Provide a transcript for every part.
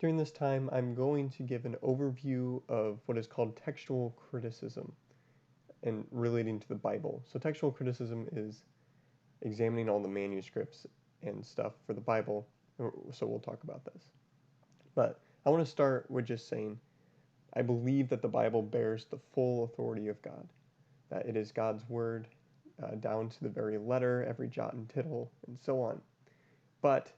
During this time, I'm going to give an overview of what is called textual criticism and relating to the Bible. So textual criticism is examining all the manuscripts and stuff for the Bible. So we'll talk about this. But I want to start with just saying I believe that the Bible bears the full authority of God, that it is God's word down to the very letter, every jot and tittle, and so on. But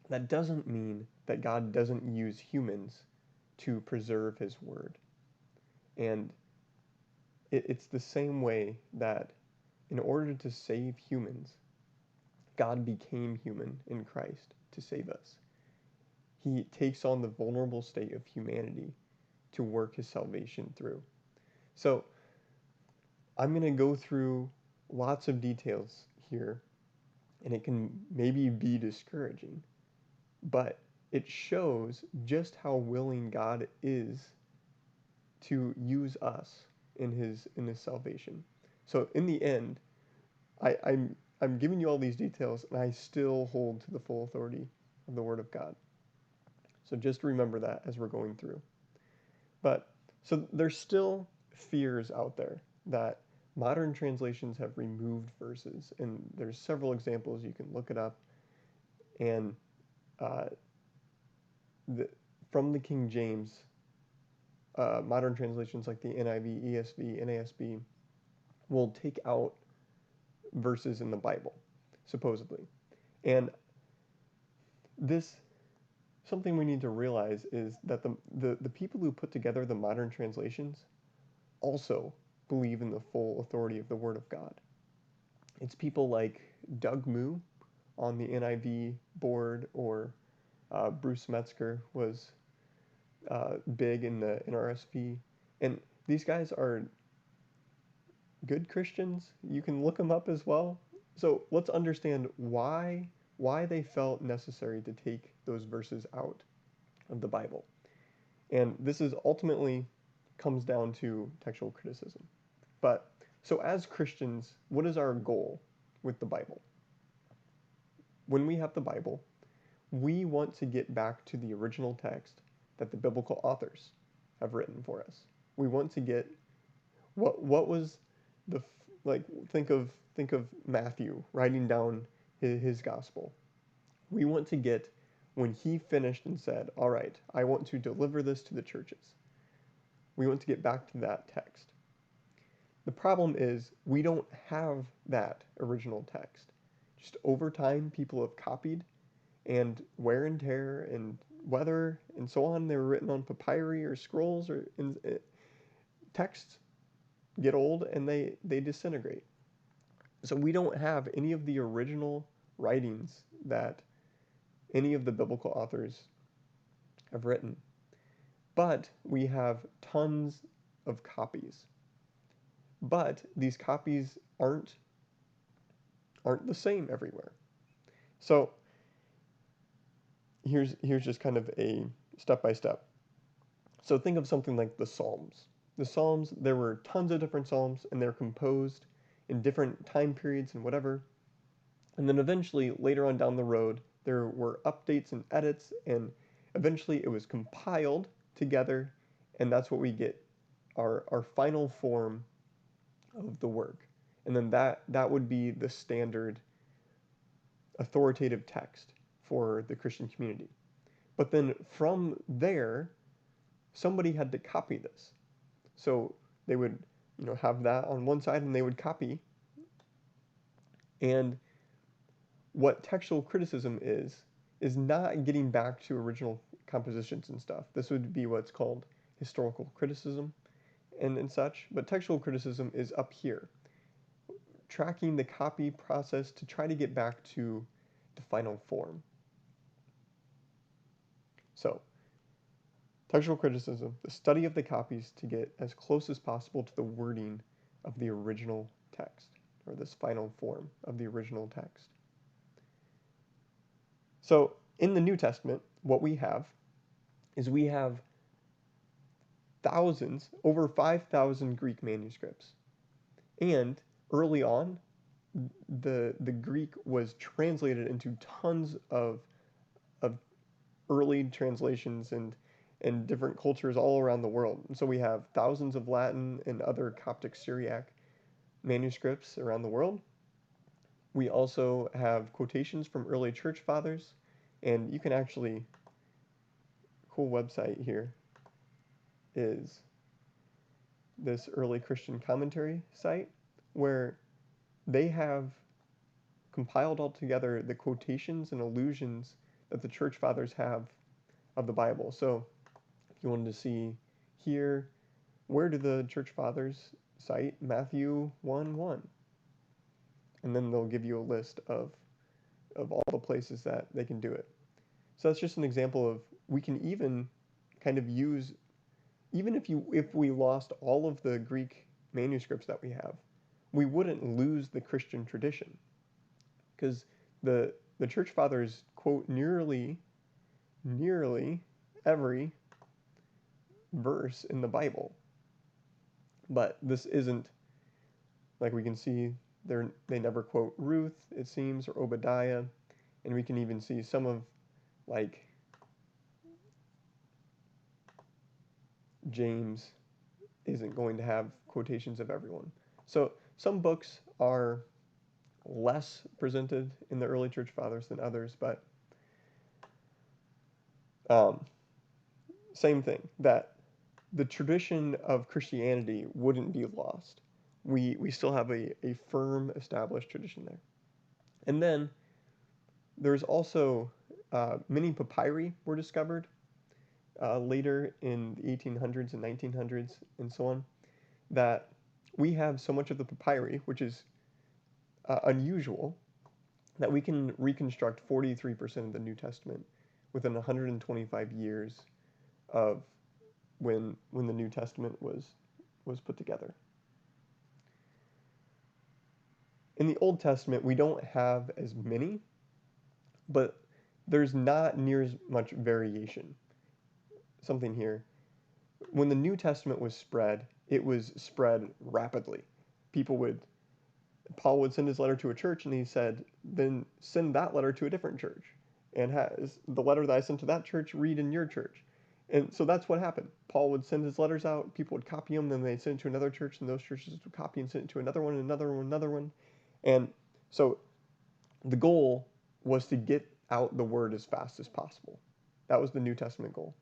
that doesn't mean that God doesn't use humans to preserve his word. And it's the same way that in order to save humans, God became human in Christ to save us. He takes on the vulnerable state of humanity to work his salvation through. So I'm going to go through lots of details here, and it can maybe be discouraging, but it shows just how willing God is to use us in his salvation. So in the end, I'm giving you all these details, and I still hold to the full authority of the Word of God. So just remember that as we're going through. But so there's still fears out there that modern translations have removed verses, and there's several examples. You can look it up, and uh, from the King James, modern translations like the NIV, ESV, NASB will take out verses in the Bible, supposedly. And this, something we need to realize is that the people who put together the modern translations also believe in the full authority of the Word of God. It's people like Doug Moo on the NIV board, or Bruce Metzger was big in the NRSV. And these guys are good Christians. You can look them up as well. So let's understand why they felt necessary to take those verses out of the Bible. And this is ultimately comes down to textual criticism. But so as Christians, what is our goal with the Bible? When we have the Bible, we want to get back to the original text that the biblical authors have written for us. We want to get what was the like think of Matthew writing down his gospel. We want to get when he finished and said, "All right, I want to deliver this to the churches." We want to get back to that text. The problem is we don't have that original text. Just over time, people have copied, and wear and tear and weather and so on. They were written on papyri or scrolls, or texts get old and they disintegrate. So we don't have any of the original writings that any of the biblical authors have written. But we have tons of copies. But these copies aren't the same everywhere. So here's just kind of a step by step. So think of something like the Psalms. The Psalms, there were tons of different Psalms, and they're composed in different time periods and whatever. And then eventually, later on down the road, there were updates and edits, and eventually it was compiled together, and that's what we get, our final form of the work. And then that would be the standard authoritative text for the Christian community. But then from there, somebody had to copy this. So they would, have that on one side, and they would copy. And what textual criticism is not getting back to original compositions and stuff. This would be what's called historical criticism and such. But textual criticism is up here, tracking the copy process to try to get back to the final form. So textual criticism, the study of the copies to get as close as possible to the wording of the original text, or this final form of the original text. So in the New Testament, what we have is we have thousands, over 5,000 Greek manuscripts. And early on, the Greek was translated into tons of early translations and different cultures all around the world. And so we have thousands of Latin and other Coptic Syriac manuscripts around the world. We also have quotations from early church fathers, and you can actually, cool website here is this early Christian commentary site where they have compiled all together the quotations and allusions that the church fathers have of the Bible. So if you wanted to see here, where do the church fathers cite Matthew 1:1? And then they'll give you a list of all the places that they can do it. So that's just an example of we can even kind of use, even if we lost all of the Greek manuscripts that we have, we wouldn't lose the Christian tradition because the church fathers quote nearly every verse in the Bible. But this isn't, like we can see, they never quote Ruth, it seems, or Obadiah, and we can even see some of, like, James isn't going to have quotations of everyone. So some books are less presented in the early church fathers than others, but um, same thing, that the tradition of Christianity wouldn't be lost. We still have a firm established tradition there. And then there's also many papyri were discovered later in the 1800s and 1900s and so on, that we have so much of the papyri, which is unusual, that we can reconstruct 43% of the New Testament within 125 years of when the New Testament was put together. In the Old Testament, we don't have as many, but there's not near as much variation. Something here. When the New Testament was spread, it was spread rapidly. Paul would send his letter to a church and he said, then send that letter to a different church. And has the letter that I sent to that church read in your church. And so that's what happened. Paul would send his letters out, people would copy them, then they'd send it to another church, and those churches would copy and send it to another one, another one, another one. And so the goal was to get out the word as fast as possible. That was the New Testament goal.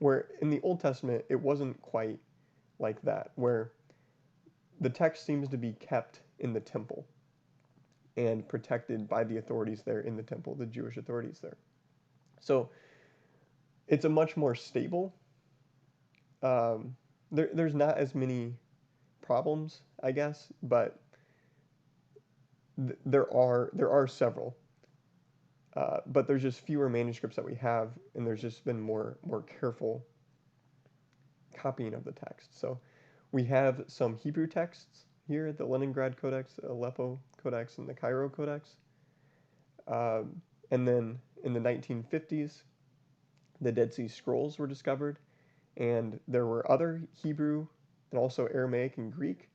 Where in the Old Testament, it wasn't quite like that, where the text seems to be kept in the temple and protected by the authorities there in the temple, the Jewish authorities there. So it's a much more stable. There's not as many problems, I guess, but there are several. But there's just fewer manuscripts that we have, and there's just been more careful copying of the text. So we have some Hebrew texts here, the Leningrad Codex, the Aleppo Codex, and the Cairo Codex. And then in the 1950s, the Dead Sea Scrolls were discovered, and there were other Hebrew and also Aramaic and Greek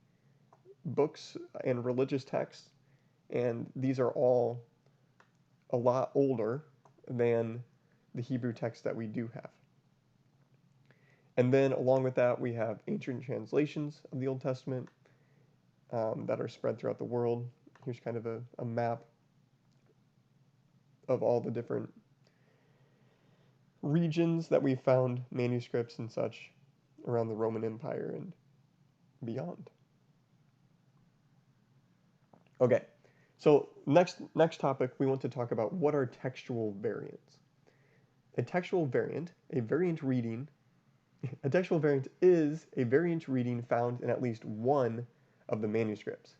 books and religious texts, and these are all a lot older than the Hebrew text that we do have. And then along with that, we have ancient translations of the Old Testament that are spread throughout the world. Here's kind of a map of all the different regions that we found manuscripts and such around the Roman Empire and beyond. Okay, so next topic, we want to talk about what are textual variants. A textual variant, a textual variant is a variant reading found in at least one of the manuscripts.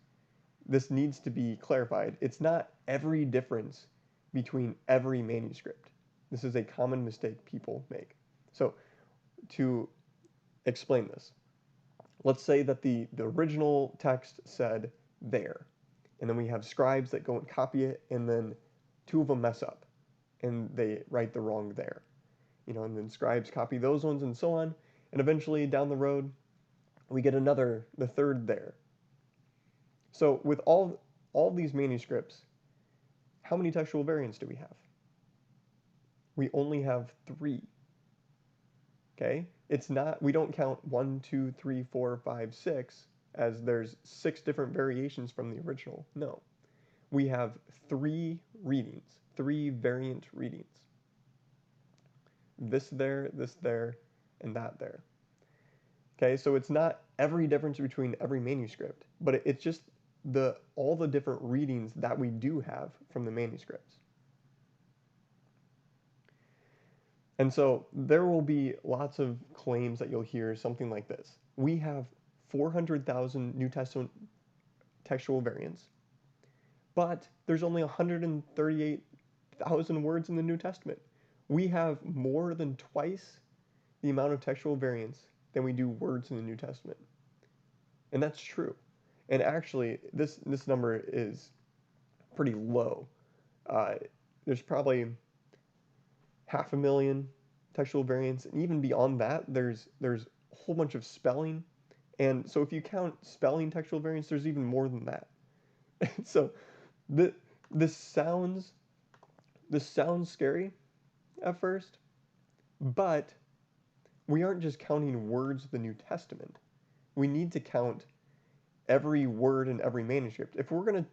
This needs to be clarified. It's not every difference between every manuscript. This is a common mistake people make. So to explain this, let's say that the original text said there, and then we have scribes that go and copy it, and then two of them mess up, and they write the wrong there. And then scribes copy those ones and so on, and eventually down the road, we get the third there. So with all these manuscripts, how many textual variants do we have? we only have 3. Okay? It's not, we don't count 1, 2, 3, 4, 5, 6 as there's 6 different variations from the original. No. We have 3 readings, 3 variant readings. This there, and that there. Okay, so it's not every difference between every manuscript, but it's just all the different readings that we do have from the manuscripts. And so there will be lots of claims that you'll hear something like this. We have 400,000 New Testament textual variants, but there's only 138,000 words in the New Testament. We have more than twice the amount of textual variants than we do words in the New Testament. And that's true. And actually, this number is pretty low. There's probably 500,000 textual variants, and even beyond that, there's a whole bunch of spelling. And so if you count spelling textual variants, there's even more than that. So this sounds scary at first, but we aren't just counting words of the New Testament. We need to count every word in every manuscript. If we're gonna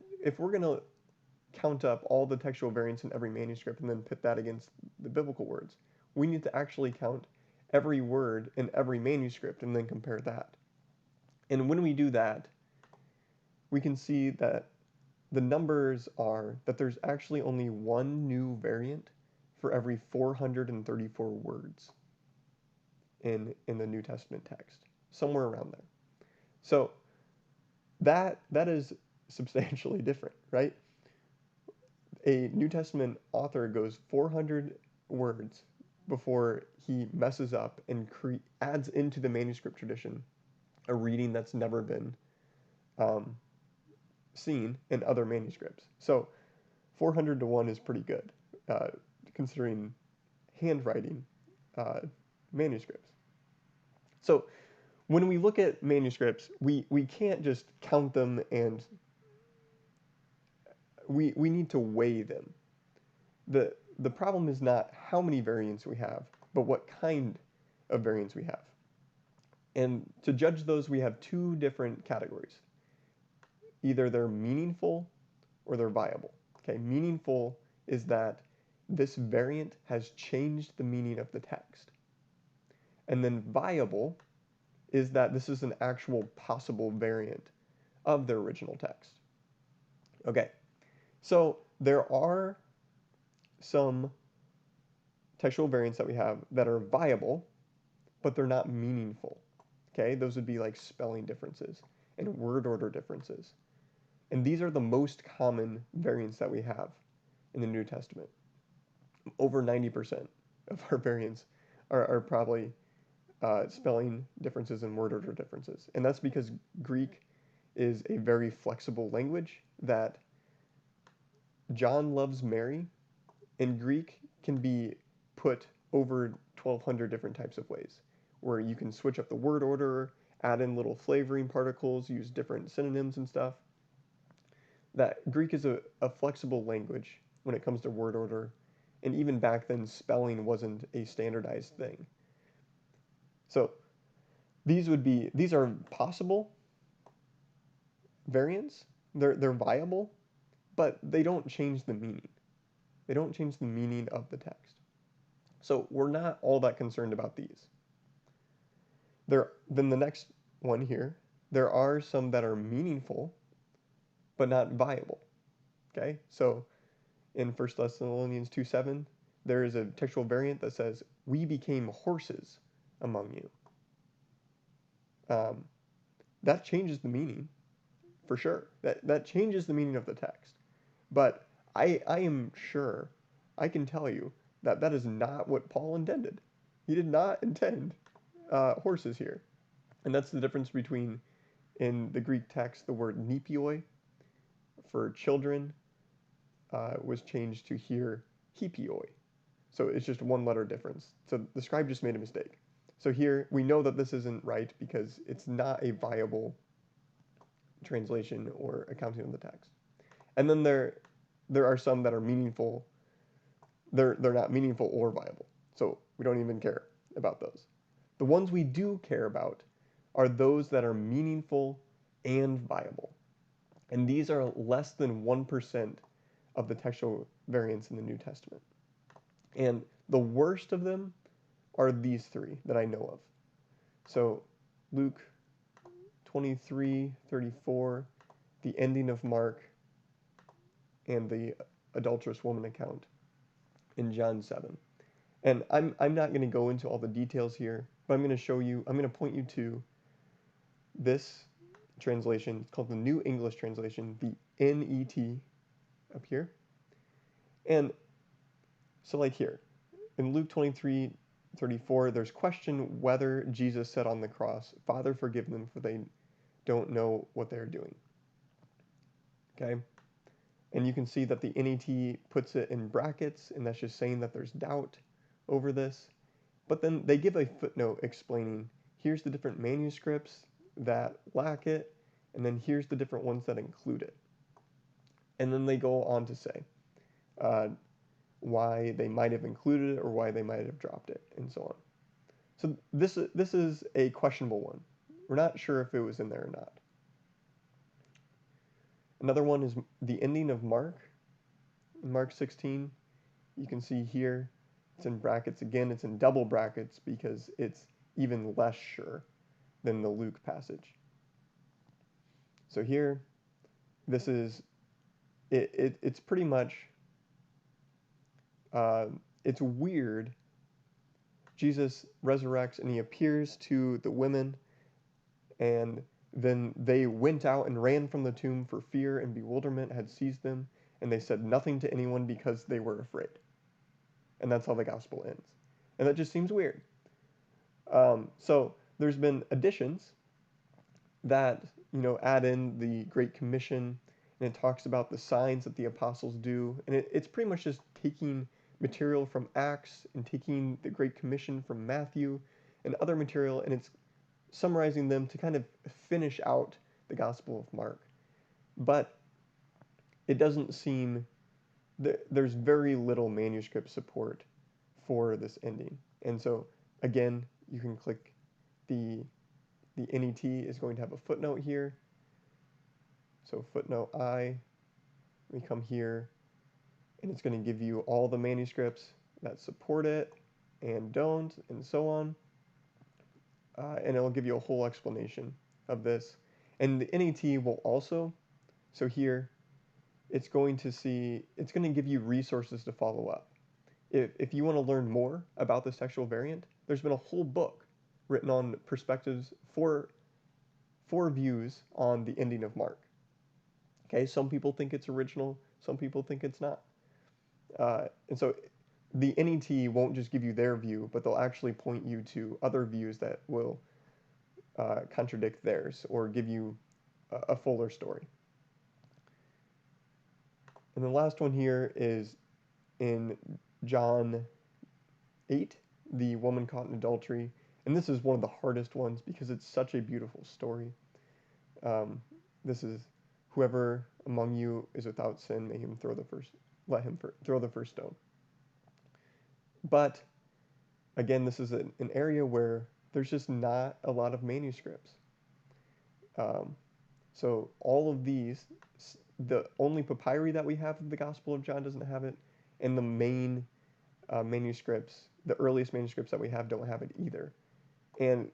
count up all the textual variants in every manuscript and then put that against the biblical words, we need to actually count every word in every manuscript and then compare that. And when we do that, we can see that the numbers are that there's actually only 1 new variant for every 434 words in the New Testament text, somewhere around there. So that is substantially different, right? A New Testament author goes 400 words before he messes up and adds into the manuscript tradition a reading that's never been seen in other manuscripts. So 400 to 1 is pretty good, considering handwriting manuscripts. So when we look at manuscripts, we can't just count them, and we need to weigh them. The problem is not how many variants we have, but what kind of variants we have. And to judge those, we have 2 different categories. Either they're meaningful or they're viable. Okay, meaningful is that this variant has changed the meaning of the text. And then viable is that this is an actual possible variant of the original text. Okay, so there are some textual variants that we have that are viable, but they're not meaningful. Okay, those would be like spelling differences and word order differences. And these are the most common variants that we have in the New Testament. Over 90% of our variants are probably spelling differences and word order differences. And that's because Greek is a very flexible language that John loves Mary, and Greek can be put over 1,200 different types of ways, where you can switch up the word order, add in little flavoring particles, use different synonyms and stuff. That Greek is a flexible language when it comes to word order, and even back then spelling wasn't a standardized thing. So these are possible variants. They're viable, but they don't change the meaning. They don't change the meaning of the text. So we're not all that concerned about these. Then the next one here, there are some that are meaningful, but not viable. Okay, so in 1 Thessalonians 2:7, there is a textual variant that says, "We became horses among you." That changes the meaning, for sure. That changes the meaning of the text. But I am sure, I can tell you, that is not what Paul intended. He did not intend horses here. And that's the difference between, in the Greek text, the word nepioi for children was changed to here hipioi. So it's just 1 letter difference. So the scribe just made a mistake. So here we know that this isn't right because it's not a viable translation or accounting of the text. And then there are some that are meaningful, they're not meaningful or viable. So we don't even care about those. The ones we do care about are those that are meaningful and viable. And these are less than 1% of the textual variants in the New Testament. And the worst of them are these three that I know of. So Luke 23:34, the ending of Mark, and the adulterous woman account in John 7. And I'm not going to go into all the details here, but I'm going to show you, I'm going to point you to this translation. It's called the New English Translation, the NET up here. And so like here, in Luke 23:34, there's question whether Jesus said on the cross, "Father, forgive them, for they don't know what they're doing." Okay? And you can see that the NET puts it in brackets, and that's just saying that there's doubt over this. But then they give a footnote explaining, here's the different manuscripts that lack it, and then here's the different ones that include it. And then they go on to say why they might have included it or why they might have dropped it, and so on. So this is a questionable one. We're not sure if it was in there or not. Another one is the ending of Mark. In Mark 16, you can see here, it's in brackets. Again, it's in double brackets because it's even less sure than the Luke passage. So here, this is, it's pretty much, it's weird. Jesus resurrects and he appears to the women, and then they went out and ran from the tomb, for fear and bewilderment had seized them, and they said nothing to anyone because they were afraid. And that's how the gospel ends. And that just seems weird. So there's been additions that, add in the Great Commission, and it talks about the signs that the apostles do. And it's pretty much just taking material from Acts and taking the Great Commission from Matthew and other material, and it's summarizing them to kind of finish out the Gospel of Mark. But it doesn't seem, there's very little manuscript support for this ending. And so, again, you can click the NET is going to have a footnote here. So footnote I, we come here, and it's going to give you all the manuscripts that support it and don't, and so on. And it'll give you a whole explanation of this. And the NET will also, so here, it's going to give you resources to follow up. If you want to learn more about this textual variant, there's been a whole book written on perspectives, four views on the ending of Mark. Okay, some people think it's original, some people think it's not. And so the NET won't just give you their view, but they'll actually point you to other views that will contradict theirs or give you a fuller story. And the last one here is in John 8, the woman caught in adultery. And this is one of the hardest ones because it's such a beautiful story. This is, whoever among you is without sin, let him throw the first stone. But again, this is an area where there's just not a lot of manuscripts. So all of these, the only papyri that we have of the Gospel of John doesn't have it, and the main manuscripts, the earliest manuscripts that we have, don't have it either. And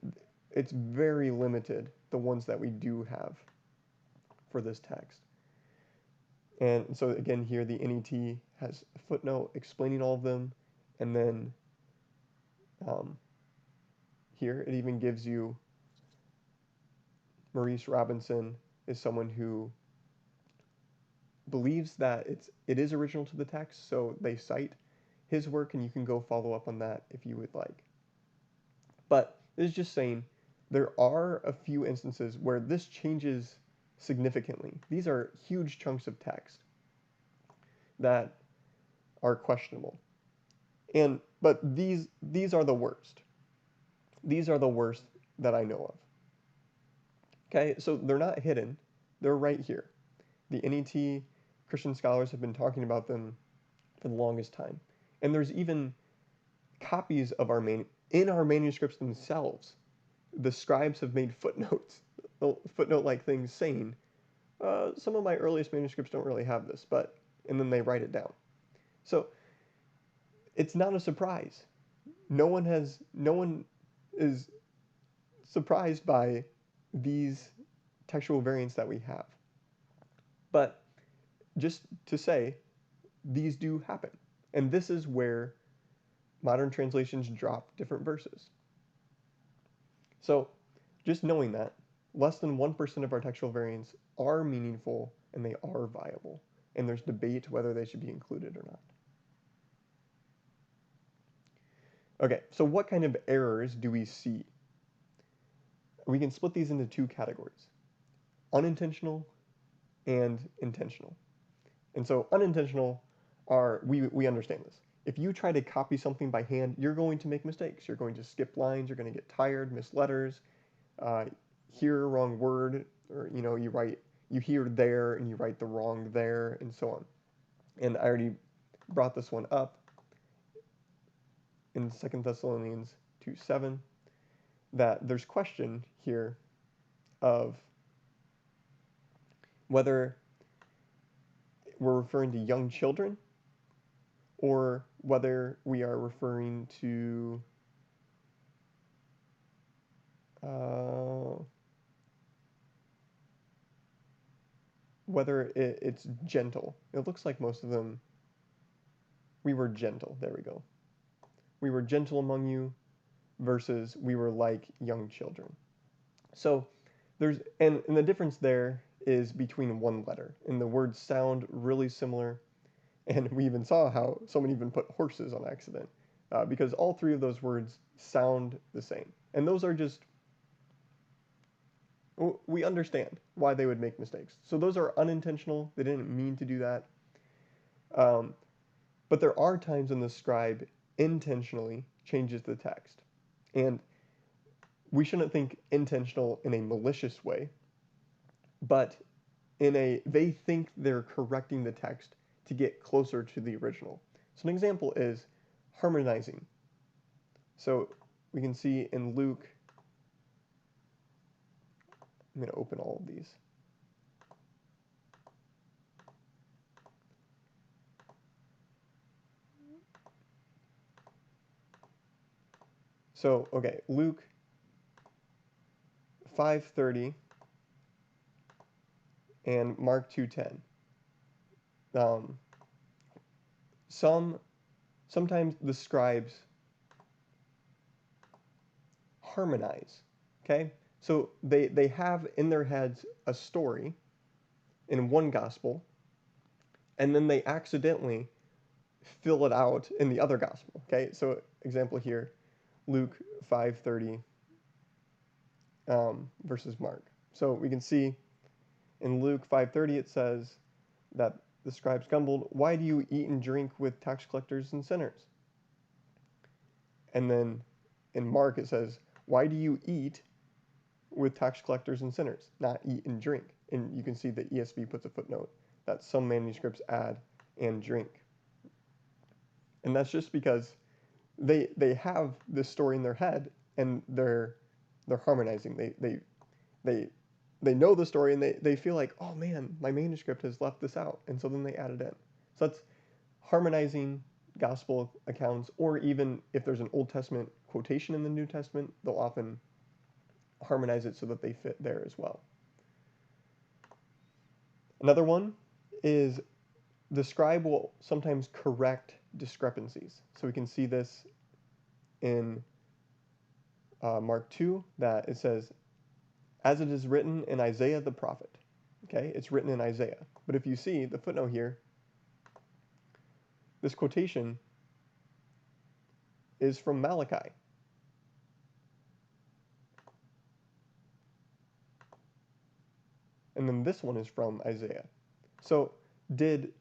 it's very limited, the ones that we do have for this text. And so again here, the NET has a footnote explaining all of them, and then here it even gives you Maurice Robinson is someone who believes that it is original to the text, so they cite his work, and you can go follow up on that if you would like. But this is just saying there are a few instances where this changes significantly. These are huge chunks of text that are questionable. But these are the worst. These are the worst that I know of. Okay, so they're not hidden. They're right here. The NET, Christian scholars have been talking about them for the longest time. And there's even copies of in our manuscripts themselves. The scribes have made footnotes, footnote-like things saying, some of my earliest manuscripts don't really have this, but, and then they write it down. So it's not a surprise. No one is surprised by these textual variants that we have. But just to say, these do happen. And this is where modern translations drop different verses. So just knowing that, less than 1% of our textual variants are meaningful and they are viable. And there's debate whether they should be included or not. Okay, so what kind of errors do we see? We can split these into two categories, unintentional and intentional. And so unintentional are, we understand this. If you try to copy something by hand, you're going to make mistakes. You're going to skip lines, you're going to get tired, miss letters, hear a wrong word, or you hear there and you write the wrong there, and so on. And I already brought this one up in 2 Thessalonians 2:7, that there's question here of whether we're referring to young children or whether we are referring to whether it's gentle. It looks like most of them, we were gentle. There we go. We were gentle among you versus we were like young children. So and the difference there is between one letter. And the words sound really similar. And we even saw how someone even put horses on accident because all three of those words sound the same. And those are just, we understand why they would make mistakes. So those are unintentional. They didn't mean to do that. But there are times when the scribe intentionally changes the text. And we shouldn't think intentional in a malicious way, but they think they're correcting the text to get closer to the original. So an example is harmonizing. So we can see in Luke, I'm going to open all of these. So, okay, Luke 5:30 and Mark 2:10. Sometimes the scribes harmonize, okay? So they have in their heads a story in one gospel, and then they accidentally fill it out in the other gospel, okay? So example here, Luke 5:30 versus Mark. So we can see in Luke 5:30 it says that the scribes grumbled, "Why do you eat and drink with tax collectors and sinners?" And then in Mark it says, "Why do you eat with tax collectors and sinners?" Not eat and drink. And you can see the ESV puts a footnote that some manuscripts add "and drink." And that's just because they have this story in their head and they're harmonizing. They know the story and they feel like, oh man, my manuscript has left this out, and so then they add it in. So that's harmonizing gospel accounts, or even if there's an Old Testament quotation in the New Testament, they'll often harmonize it so that they fit there as well. Another one is the scribe will sometimes correct discrepancies. So we can see this in Mark 2, that it says, as it is written in Isaiah the prophet. Okay, it's written in Isaiah. But if you see the footnote here, this quotation is from Malachi. And then this one is from Isaiah. So did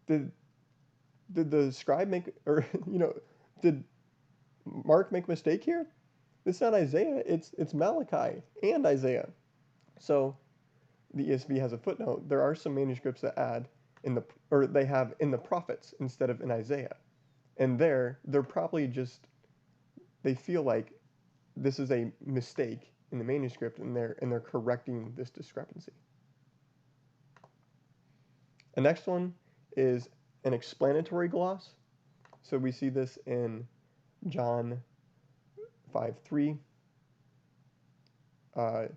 the scribe make, or did Mark make a mistake here? It's not Isaiah, it's Malachi and Isaiah. So the ESV has a footnote. There are some manuscripts that add in the or they have in the prophets instead of in Isaiah. And they're probably just they feel like this is a mistake in the manuscript and they're correcting this discrepancy. The next one is an explanatory gloss. So we see this in John 5:3. Uh,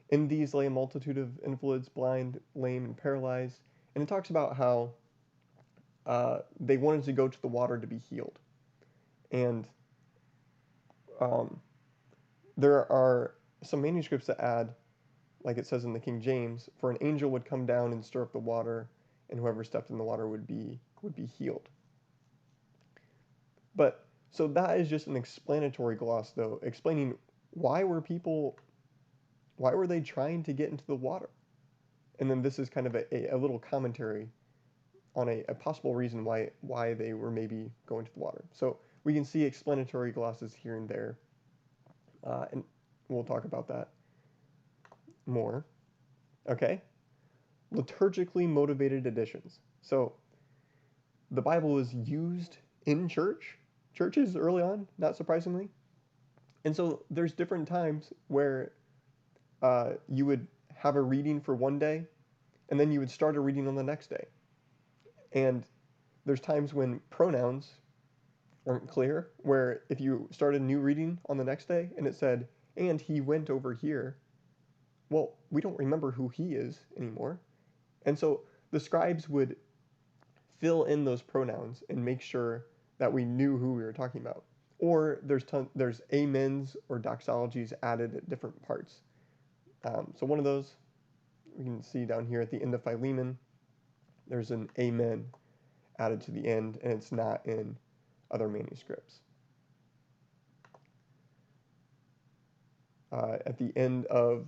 in these lay a multitude of invalids, blind, lame, and paralyzed. And it talks about how they wanted to go to the water to be healed. And um, there are some manuscripts that add, like it says in the King James, for an angel would come down and stir up the water, and whoever stepped in the water would be healed. But so that is just an explanatory gloss, though, explaining why were they trying to get into the water? And then this is kind of a little commentary on a possible reason why they were maybe going to the water. So we can see explanatory glosses here and there, and we'll talk about that more. Okay, liturgically motivated additions. So the Bible was used in churches early on, not surprisingly, and so there's different times where you would have a reading for one day, and then you would start a reading on the next day. And there's times when pronouns aren't clear, where if you start a new reading on the next day and it said, and he went over here, well, we don't remember who he is anymore. And so the scribes would fill in those pronouns and make sure that we knew who we were talking about. Or there's amens or doxologies added at different parts. So one of those we can see down here at the end of Philemon, there's an amen added to the end, and it's not in other manuscripts. At the end of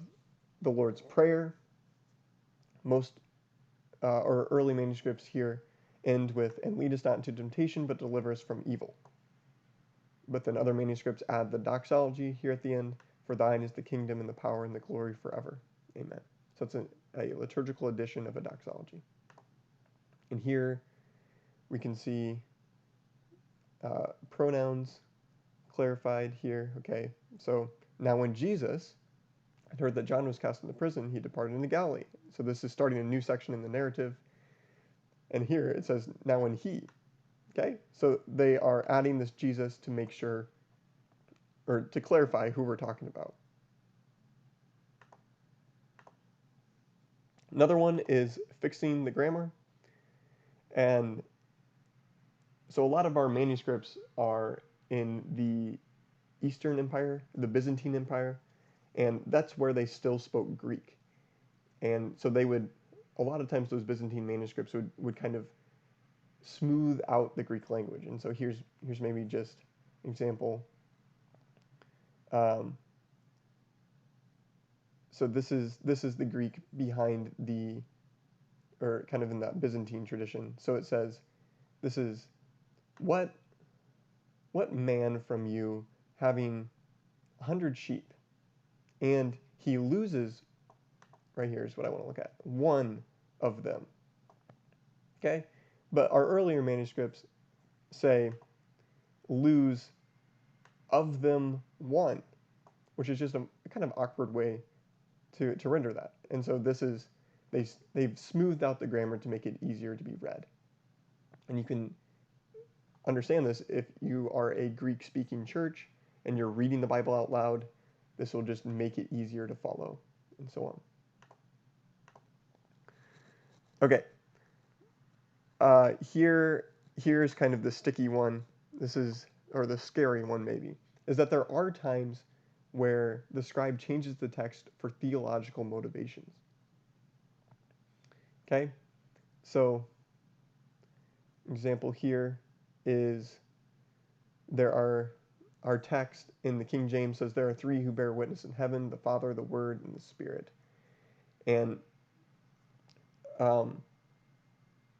the Lord's Prayer, most or early manuscripts here end with, and lead us not into temptation, but deliver us from evil. But then other manuscripts add the doxology here at the end, for thine is the kingdom and the power and the glory forever. Amen. So it's a liturgical addition of a doxology. And here we can see pronouns clarified here. Okay, so now when Jesus had heard that John was cast into prison, he departed into Galilee. So this is starting a new section in the narrative. And here it says, now when he. Okay, so they are adding this Jesus to make sure, or to clarify who we're talking about. Another one is fixing the grammar. And so a lot of our manuscripts are in the Eastern Empire, the Byzantine Empire, and that's where they still spoke Greek. And so they would, a lot of times those Byzantine manuscripts would kind of smooth out the Greek language. And so here's maybe just an example. So this is the Greek behind or kind of in that Byzantine tradition. So it says, this is, what man from you having 100 sheep, and he loses, right here is what I want to look at, one of them. Okay? But our earlier manuscripts say, lose of them one, which is just a kind of awkward way to render that. And so this is, they've smoothed out the grammar to make it easier to be read. And you can understand this if you are a Greek-speaking church and you're reading the Bible out loud. This will just make it easier to follow, and so on. Okay. Here's kind of the sticky one. This is, or the scary one maybe, is that there are times where the scribe changes the text for theological motivations. Okay? So, example here is our text in the King James says there are three who bear witness in heaven, the Father, the Word, and the Spirit. And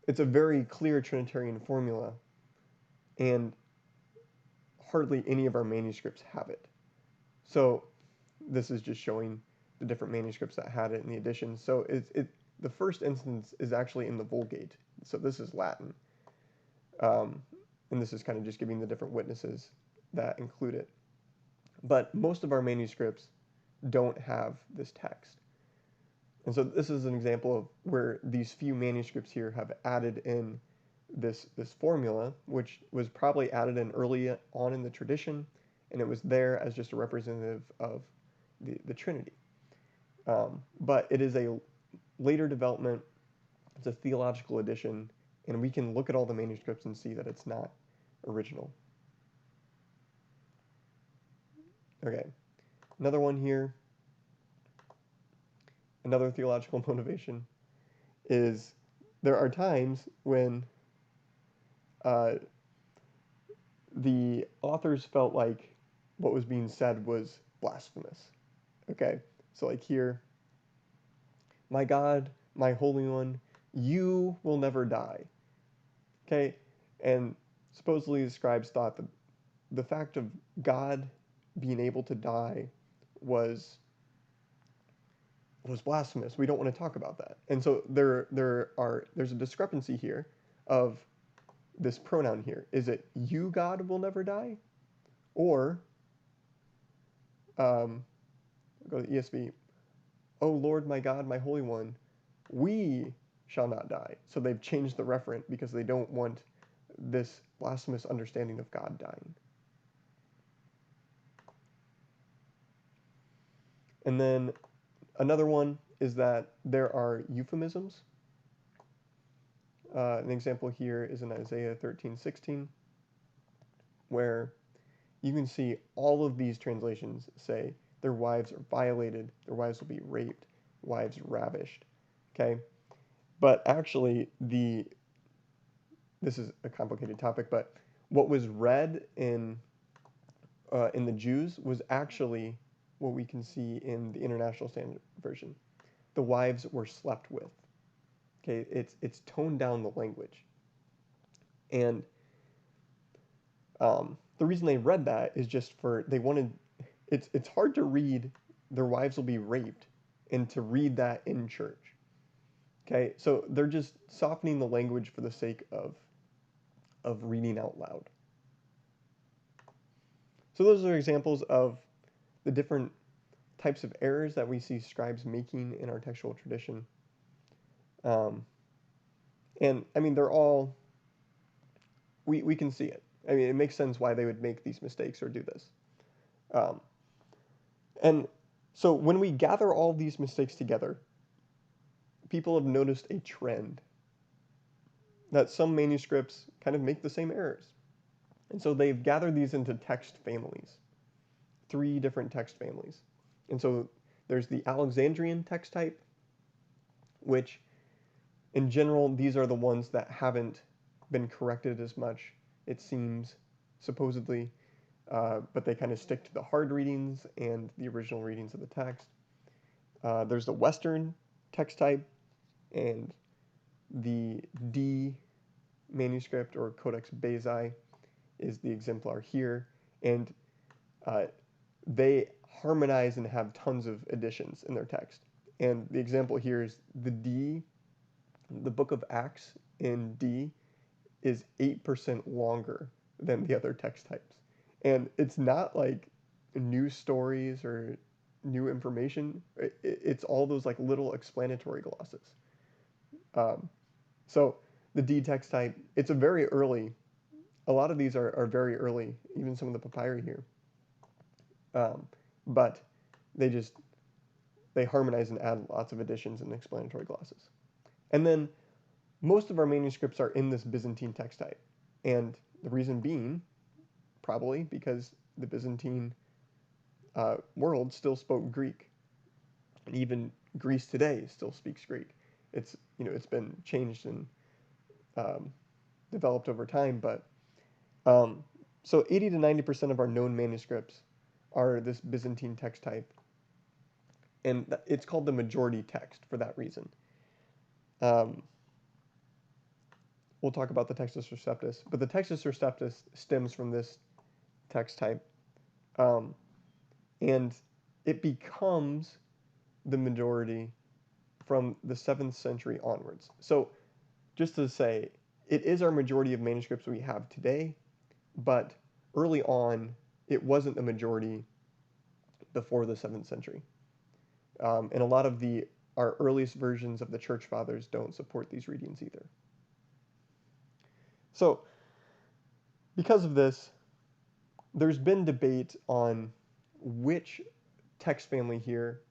it's a very clear Trinitarian formula, and hardly any of our manuscripts have it. So this is just showing the different manuscripts that had it in the editions. So the first instance is actually in the Vulgate. So this is Latin. Um, and this is kind of just giving the different witnesses that include it. But most of our manuscripts don't have this text. And so this is an example of where these few manuscripts here have added in this formula, which was probably added in early on in the tradition, and it was there as just a representative of the Trinity. But it is a later development, it's a theological addition, and we can look at all the manuscripts and see that it's not original. Okay, another one here, another theological motivation is there are times when uh, the authors felt like what was being said was blasphemous. Okay, so like here, my God, my Holy One, you will never die. Okay, and supposedly the scribes thought that the fact of God being able to die was blasphemous. We don't want to talk about that. And so there's a discrepancy here of this pronoun here. Is it you, God, will never die? Or, go to the ESV, oh Lord, my God, my Holy One, we shall not die. So they've changed the referent because they don't want this blasphemous understanding of God dying. And then another one is that there are euphemisms. An example here is in Isaiah 13:16, where you can see all of these translations say their wives are violated, their wives will be raped, wives ravished. Okay, but actually this is a complicated topic, but what was read in the Jews was actually what we can see in the International Standard Version. The wives were slept with. Okay, it's toned down the language, and the reason they read that is just for they wanted. It's hard to read their wives will be raped, and to read that in church. Okay, so they're just softening the language for the sake of reading out loud. So those are examples of the different types of errors that we see scribes making in our textual tradition. And I mean, they're all, we can see it. I mean, it makes sense why they would make these mistakes or do this. Um, and so when we gather all these mistakes together, people have noticed a trend that some manuscripts kind of make the same errors. And so they've gathered these into text families, 3 different text families. And so there's the Alexandrian text type, which in general, these are the ones that haven't been corrected as much, it seems, supposedly, but they kind of stick to the hard readings and the original readings of the text. There's the Western text type, and the D manuscript, or Codex Bezae, is the exemplar here, and they harmonize and have tons of additions in their text. And the example here is the D, the book of Acts in D is 8% longer than the other text types. And it's not like new stories or new information. It's all those like little explanatory glosses. So the D text type, it's a very early, a lot of these are very early, even some of the papyri here. But they harmonize and add lots of additions and explanatory glosses. And then most of our manuscripts are in this Byzantine text type. And the reason being, probably because the Byzantine world still spoke Greek. And even Greece today still speaks Greek. It's been changed and developed over time, but so 80 to 90% of our known manuscripts are this Byzantine text type, and it's called the majority text for that reason. We'll talk about the Textus Receptus, but the Textus Receptus stems from this text type, and it becomes the majority from the 7th century onwards. So just to say, it is our majority of manuscripts we have today, but early on, it wasn't the majority before the 7th century. And a lot of our earliest versions of the Church Fathers don't support these readings either. So because of this, there's been debate on which text family here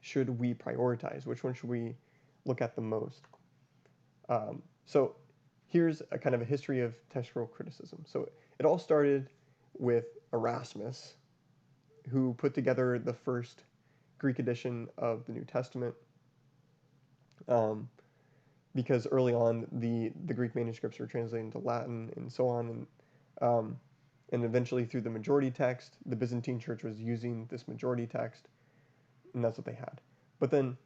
should we prioritize, which one should we look at the most. So here's a kind of a history of textual criticism. So it all started with Erasmus, who put together the first Greek edition of the New Testament, because early on the Greek manuscripts were translated into Latin and so on, and eventually through the majority text, the Byzantine Church was using this majority text, and that's what they had. But then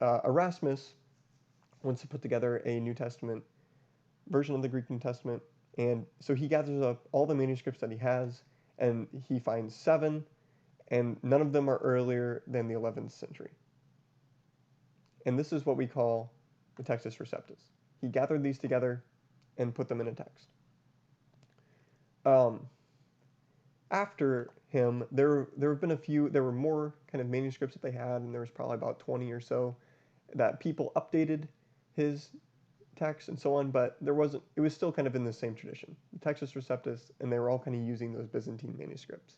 Erasmus wants to put together a New Testament version of the Greek New Testament, and so he gathers up all the manuscripts that he has, and he finds 7, and none of them are earlier than the 11th century. And this is what we call the Textus Receptus. He gathered these together and put them in a text. After him, there have been a few. There were more kind of manuscripts that they had, and there was probably about 20 or so that people updated his text and so on, but there wasn't. It was still kind of in the same tradition, the Textus Receptus, and they were all kind of using those Byzantine manuscripts.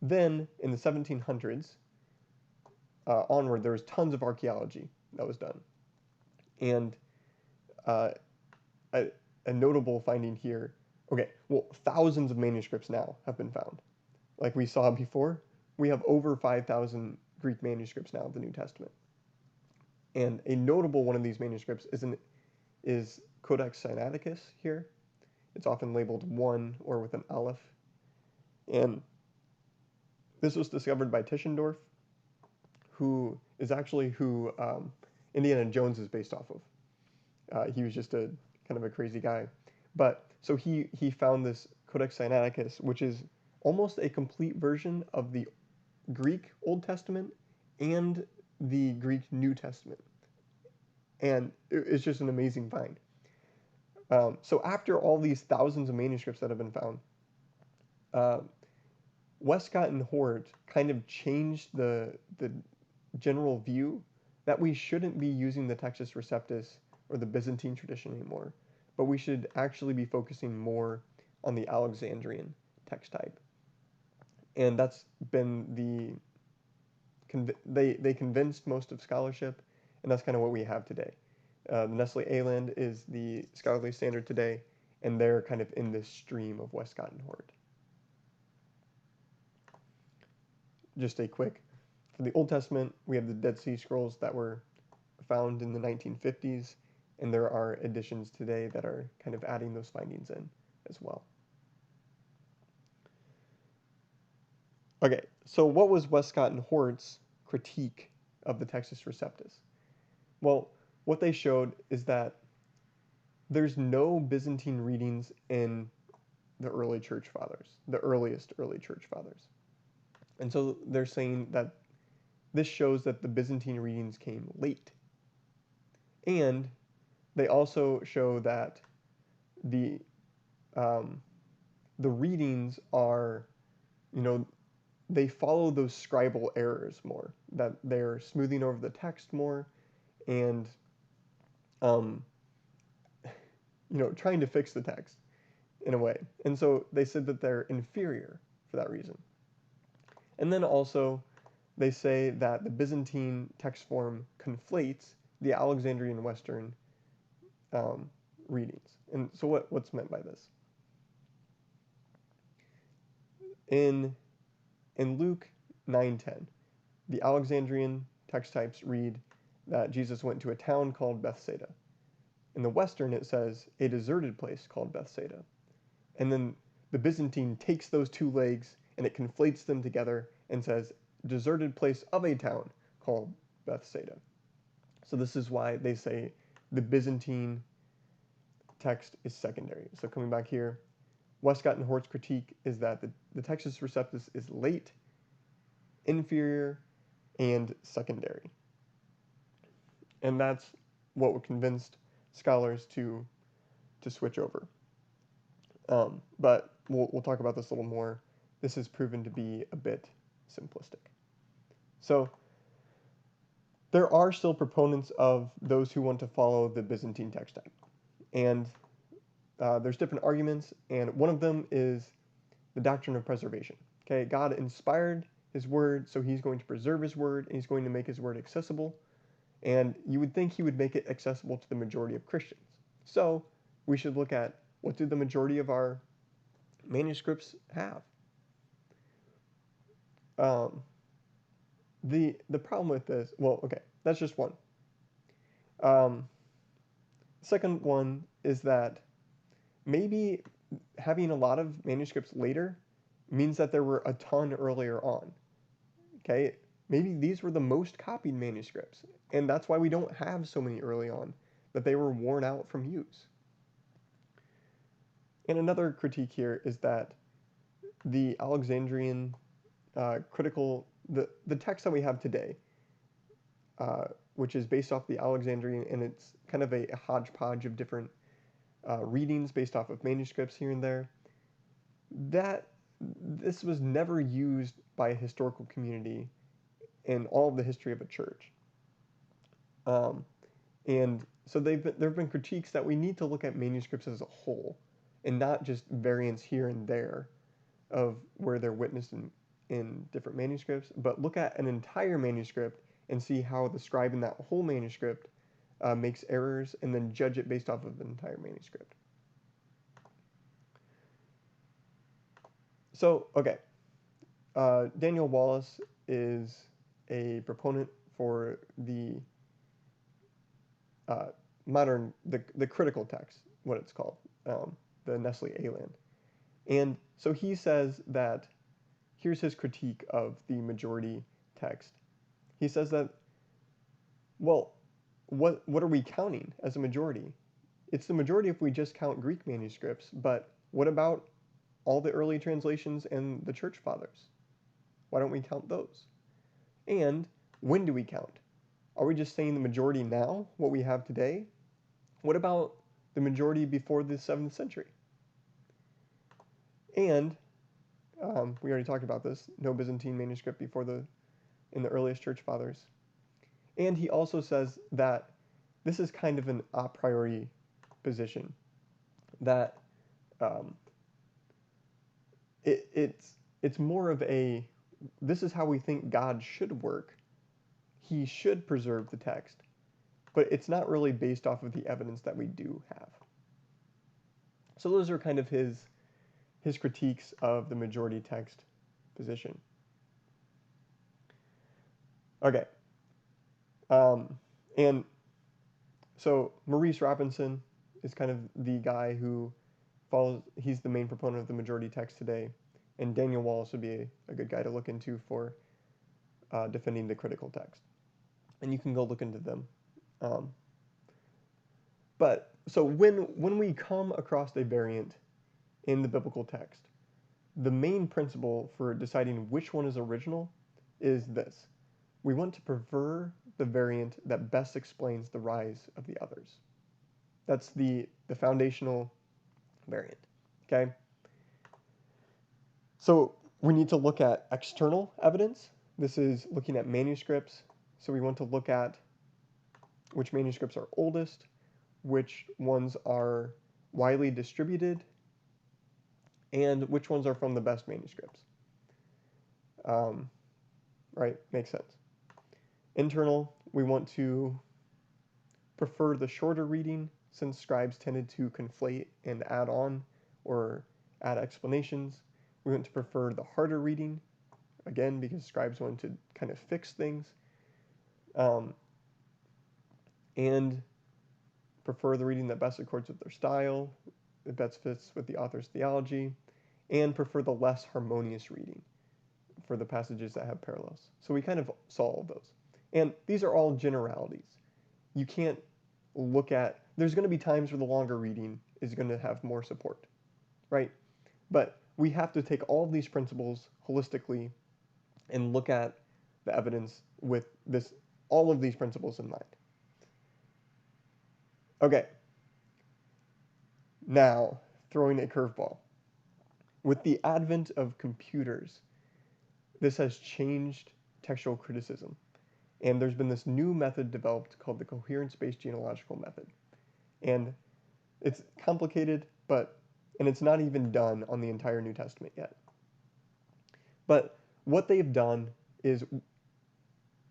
Then in the 1700s onward, there was tons of archaeology that was done, and a notable finding here. Okay, well, thousands of manuscripts now have been found. Like we saw before, we have over 5,000 Greek manuscripts now of the New Testament. And a notable one of these manuscripts is Codex Sinaiticus here. It's often labeled 1 or with an aleph. And this was discovered by Tischendorf, who is actually who Indiana Jones is based off of. He was just a kind of a crazy guy. But so he found this Codex Sinaiticus, which is almost a complete version of the Greek Old Testament and the Greek New Testament. And it's just an amazing find. So after all these thousands of manuscripts that have been found, Westcott and Hort kind of changed the general view that we shouldn't be using the Textus Receptus or the Byzantine tradition anymore, but we should actually be focusing more on the Alexandrian text type. And that's been they convinced most of scholarship, and that's kind of what we have today. The Nestle Aland is the scholarly standard today, and they're kind of in this stream of Westcott and Hort. Just a quick, for the Old Testament, we have the Dead Sea Scrolls that were found in the 1950s, and there are editions today that are kind of adding those findings in as well. Okay, so what was Westcott and Hort's critique of the Textus Receptus? Well, what they showed is that there's no Byzantine readings in the early church fathers, the earliest early church fathers. And so they're saying that this shows that the Byzantine readings came late. And they also show that the readings are, they follow those scribal errors more, that they're smoothing over the text more and, trying to fix the text in a way. And so they said that they're inferior for that reason. And then also they say that the Byzantine text form conflates the Alexandrian Western readings. And so what's meant by this? In Luke 9:10, the Alexandrian text types read that Jesus went to a town called Bethsaida. In the Western, it says a deserted place called Bethsaida. And then the Byzantine takes those two legs and it conflates them together and says deserted place of a town called Bethsaida. So this is why they say the Byzantine text is secondary. So coming back here, Westcott and Hort's critique is that the Textus Receptus is late, inferior, and secondary. And that's what convinced scholars to switch over. But we'll talk about this a little more. This has proven to be a bit simplistic. So there are still proponents of those who want to follow the Byzantine text type. And there's different arguments, and one of them is the doctrine of preservation. Okay, God inspired his word, so he's going to preserve his word, and he's going to make his word accessible. And you would think he would make it accessible to the majority of Christians. So we should look at, what do the majority of our manuscripts have? The problem with this, well, okay, that's just one. Second one is that maybe having a lot of manuscripts later means that there were a ton earlier on. Okay, maybe these were the most copied manuscripts, and that's why we don't have so many early on, that they were worn out from use. And another critique here is that the Alexandrian the text that we have today, which is based off the Alexandrian, and it's kind of a hodgepodge of different readings based off of manuscripts here and there, that this was never used by a historical community in all of the history of a church. And so there have been critiques that we need to look at manuscripts as a whole and not just variants here and there of where they're witnessed in different manuscripts, but look at an entire manuscript and see how the scribe in that whole manuscript makes errors, and then judge it based off of the entire manuscript. So, okay, Daniel Wallace is a proponent for the modern, the critical text, what it's called, the Nestle Aland. And so he says that, here's his critique of the majority text. He says that, well, what are we counting as a majority? It's the majority if we just count Greek manuscripts, but what about all the early translations and the church fathers? Why don't we count those? And when do we count? Are we just saying the majority now, what we have today? What about the majority before the 7th century? And we already talked about this, no Byzantine manuscript in the earliest church fathers. And he also says that this is kind of an a priori position, that it's more of a, this is how we think God should work. He should preserve the text, but it's not really based off of the evidence that we do have. So those are kind of his critiques of the majority text position. Okay. And so Maurice Robinson is kind of the guy who follows, he's the main proponent of the majority text today. And Daniel Wallace would be a good guy to look into for defending the critical text. And you can go look into them. But so when we come across a variant in the biblical text, the main principle for deciding which one is original is this. We want to prefer the variant that best explains the rise of the others. That's the foundational variant, okay? So we need to look at external evidence. This is looking at manuscripts. So we want to look at which manuscripts are oldest, which ones are widely distributed, and which ones are from the best manuscripts. Right, makes sense. Internal, we want to prefer the shorter reading, since scribes tended to conflate and add on or add explanations. We want to prefer the harder reading, again, because scribes want to kind of fix things. And prefer the reading that best accords with their style, that best fits with the author's theology, and prefer the less harmonious reading for the passages that have parallels. So we kind of saw all of those. And these are all generalities. You can't look at, there's going to be times where the longer reading is going to have more support, right? But we have to take all of these principles holistically and look at the evidence with all of these principles in mind. Okay, now throwing a curveball. With the advent of computers, this has changed textual criticism. And there's been this new method developed called the coherence-based genealogical method. And it's complicated, and it's not even done on the entire New Testament yet. But what they've done is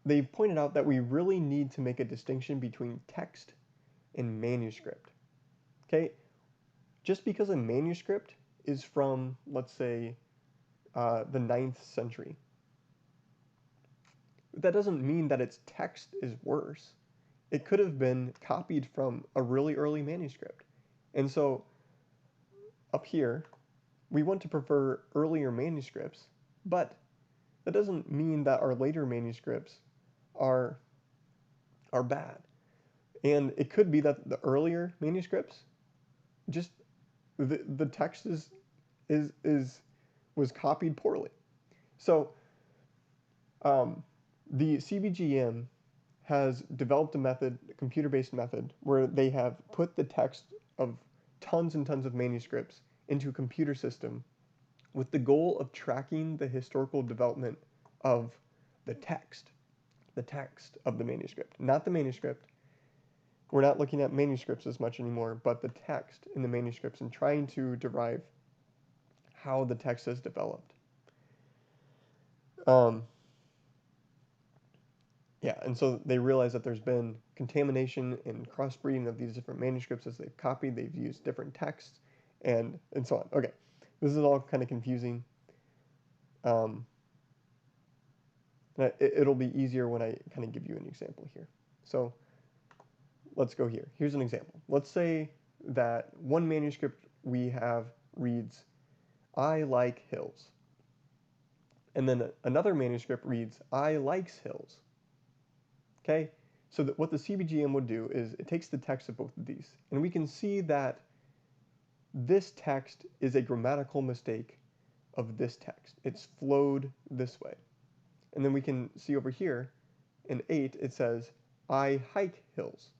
they've pointed out that we really need to make a distinction between text and manuscript. Okay? Just because a manuscript is from, let's say, the 9th century, that doesn't mean that its text is worse. It could have been copied from a really early manuscript. And so up here, we want to prefer earlier manuscripts, but that doesn't mean that our later manuscripts are bad. And it could be that the earlier manuscripts, just the text is was copied poorly. So the CBGM has developed a method, a computer-based method, where they have put the text of tons and tons of manuscripts into a computer system with the goal of tracking the historical development of the text of the manuscript, not the manuscript. We're not looking at manuscripts as much anymore, but the text in the manuscripts and trying to derive how the text has developed. Yeah, and so they realize that there's been contamination and crossbreeding of these different manuscripts as they've copied. They've used different texts and so on. Okay, this is all kind of confusing. It'll be easier when I kind of give you an example here. So let's go here. Here's an example. Let's say that one manuscript we have reads, "I like hills." And then another manuscript reads, "I likes hills." Okay? So what the CBGM would do is it takes the text of both of these, and we can see that this text is a grammatical mistake of this text. It's flowed this way. And then we can see over here in 8, it says, "I hike hills."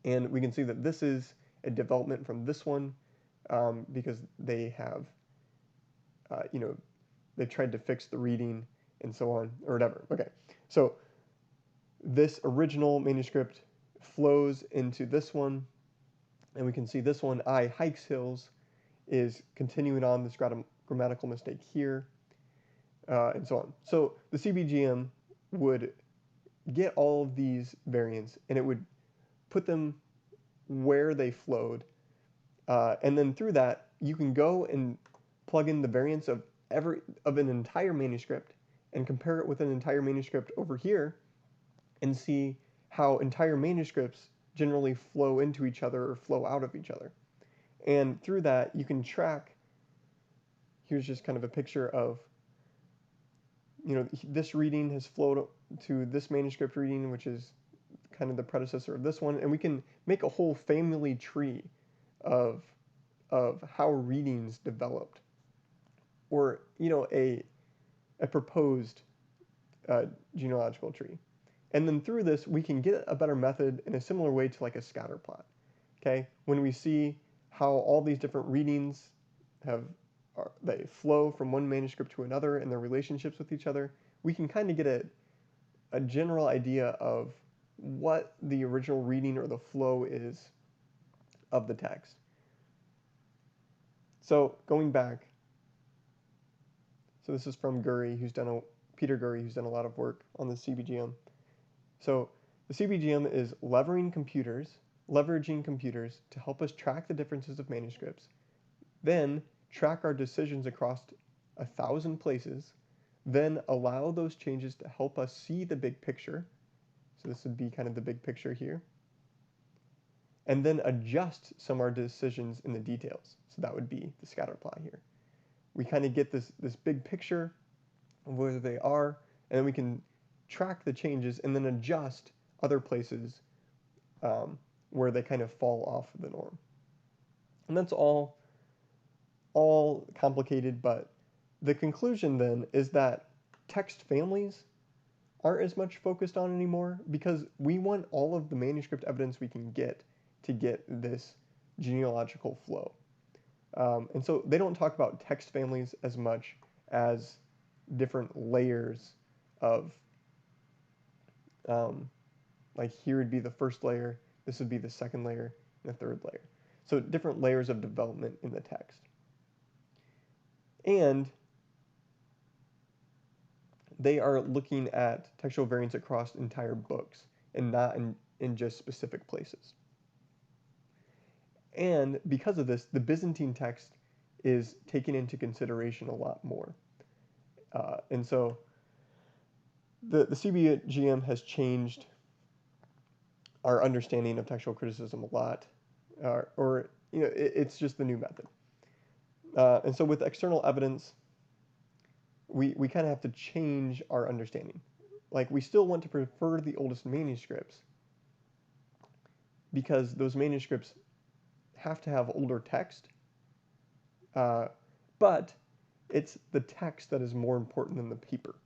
And we can see that this is a development from this one because they have, they've tried to fix the reading and so on, or whatever. Okay, so this original manuscript flows into this one, and we can see this one, "I hikes hills," is continuing on this grammatical mistake here, and so on. So the CBGM would get all of these variants, and it would put them where they flowed, and then through that, you can go and plug in the variants of an entire manuscript and compare it with an entire manuscript over here and see how entire manuscripts generally flow into each other or flow out of each other. And through that, you can track, here's just kind of a picture of, this reading has flowed to this manuscript reading, which is kind of the predecessor of this one, and we can make a whole family tree of how readings developed, or a proposed genealogical tree. And then through this, we can get a better method in a similar way to like a scatter plot. Okay, when we see how all these different readings they flow from one manuscript to another and their relationships with each other, we can kind of get a general idea of what the original reading or the flow is of the text. So going back, so this is from Peter Gurry, who's done a lot of work on the CBGM. So the CBGM is leveraging computers to help us track the differences of manuscripts, then track our decisions across 1,000 places, then allow those changes to help us see the big picture. So this would be kind of the big picture here. And then adjust some of our decisions in the details. So that would be the scatter plot here. We kind of get this big picture of where they are, and then we can track the changes and then adjust other places where they kind of fall off the norm. And that's all complicated, but the conclusion then is that text families aren't as much focused on anymore because we want all of the manuscript evidence we can get to get this genealogical flow. And so they don't talk about text families as much as different layers of, um, like here would be the first layer, this would be the second layer, and the third layer. So different layers of development in the text. And they are looking at textual variants across entire books and not in just specific places. And because of this, the Byzantine text is taken into consideration a lot more. And so the CBGM has changed our understanding of textual criticism a lot, or it's just the new method. And so with external evidence, we kind of have to change our understanding. Like we still want to prefer the oldest manuscripts because those manuscripts have to have older text, but it's the text that is more important than the paper,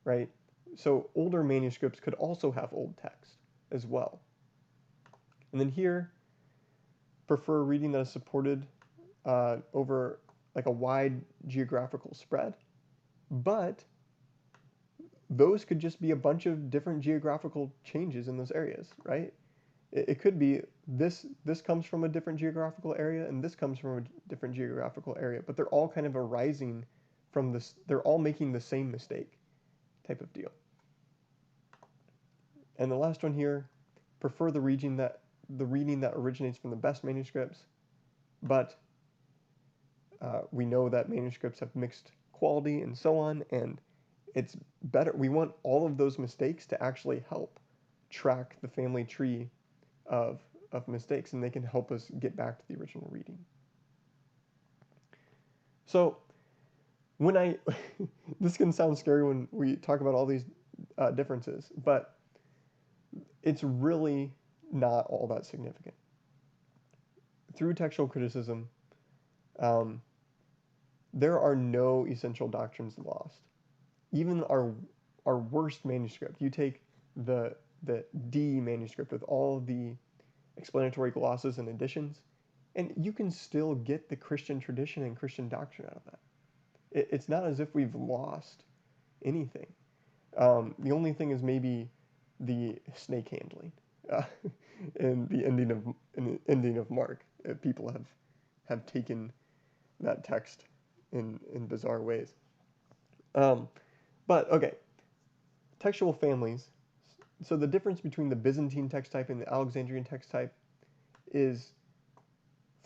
right? So older manuscripts could also have old text as well. And then here, prefer reading that is supported over like a wide geographical spread, but those could just be a bunch of different geographical changes in those areas, right? It could be this comes from a different geographical area and this comes from a different geographical area, but they're all kind of arising from this, they're all making the same mistake type of deal. And the last one here, prefer the reading that originates from the best manuscripts, but we know that manuscripts have mixed quality and so on, and it's better. We want all of those mistakes to actually help track the family tree of mistakes, and they can help us get back to the original reading. So when this can sound scary when we talk about all these differences, but it's really not all that significant. Through textual criticism, there are no essential doctrines lost. Even our worst manuscript, you take the D manuscript with all the explanatory glosses and additions, and you can still get the Christian tradition and Christian doctrine out of that. It's not as if we've lost anything. The only thing is maybe the snake handling and the ending of Mark. People have taken that text in bizarre ways. But okay, textual families. So the difference between the Byzantine text type and the Alexandrian text type is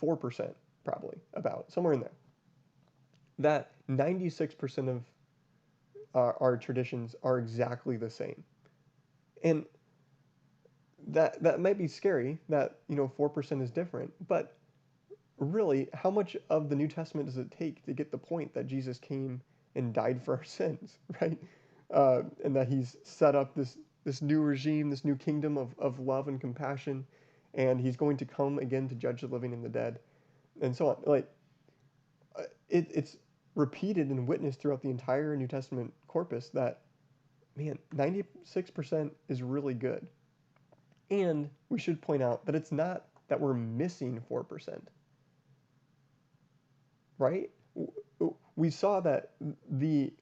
4%, probably, about somewhere in there. That 96% of our traditions are exactly the same, and that might be scary. That 4% is different, but really, how much of the New Testament does it take to get the point that Jesus came and died for our sins, right? And that he's set up this new regime, this new kingdom of love and compassion, and he's going to come again to judge the living and the dead, and so on. Like, it's repeated and witnessed throughout the entire New Testament corpus that, man, 96% is really good. And we should point out that it's not that we're missing 4%, right? We saw that the